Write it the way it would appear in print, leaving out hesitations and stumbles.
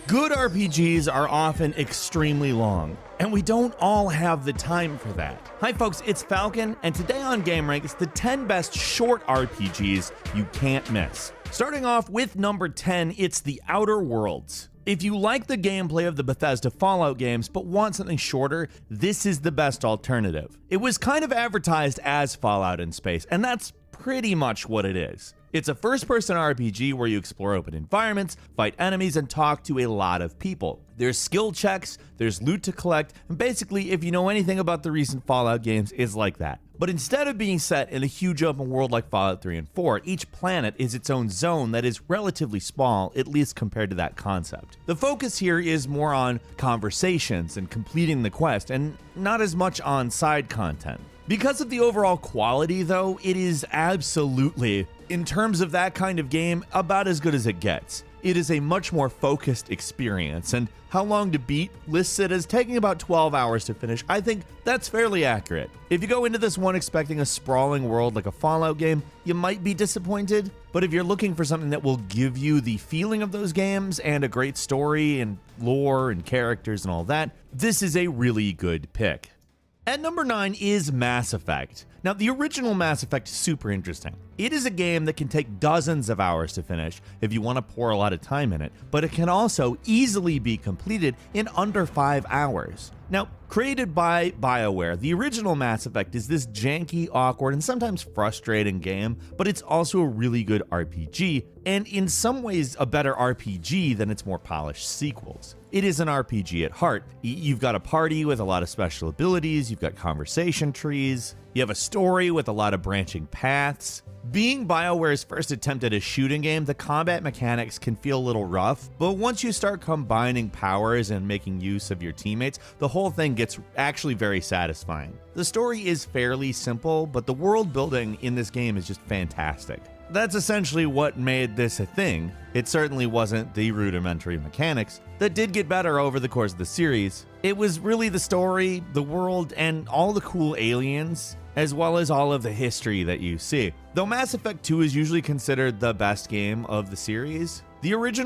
Good RPGs are often extremely long, and we don't all have the time for that. Hi folks, it's Falcon, and today on GameRank, it's the 10 best short RPGs you can't miss. Starting off with number 10, it's The Outer Worlds. If you like the gameplay of the Bethesda Fallout games but want something shorter, this is the best alternative. It was kind of advertised as Fallout in space, and that's pretty much what it is. It's a first-person RPG where you explore open environments, fight enemies, and talk to a lot of people. There's skill checks, there's loot to collect, and basically, if you know anything about the recent Fallout games, it's like that. But instead of being set in a huge open world like Fallout 3 and 4, each planet is its own zone that is relatively small, at least compared to that concept. The focus here is more on conversations and completing the quest, and not as much on side content. Because of the overall quality, though, it is absolutely, in terms of that kind of game, about as good as it gets. It is a much more focused experience, and how long to beat lists it as taking about 12 hours to finish. I think that's fairly accurate. If you go into this one expecting a sprawling world like a Fallout game, you might be disappointed, but if you're looking for something that will give you the feeling of those games and a great story and lore and characters and all that, this is a really good pick. At number 9 is Mass Effect. Now, the original Mass Effect is super interesting. It is a game that can take dozens of hours to finish if you want to pour a lot of time in it, but it can also easily be completed in under 5 hours. Now, created by BioWare, the original Mass Effect is this janky, awkward, and sometimes frustrating game, but it's also a really good RPG, and in some ways a better RPG than its more polished sequels. It is an RPG at heart. You've got a party with a lot of special abilities, you've got conversation trees, you have a story with a lot of branching paths. Being BioWare's first attempt at a shooting game, the combat mechanics can feel a little rough, but once you start combining powers and making use of your teammates, the whole thing gets actually very satisfying. The story is fairly simple, but the world building in this game is just fantastic. That's essentially what made this a thing. It certainly wasn't the rudimentary mechanics that did get better over the course of the series. It was really the story, the world, and all the cool aliens, as well as all of the history that you see. Though Mass Effect 2 is usually considered the best game of the series, the original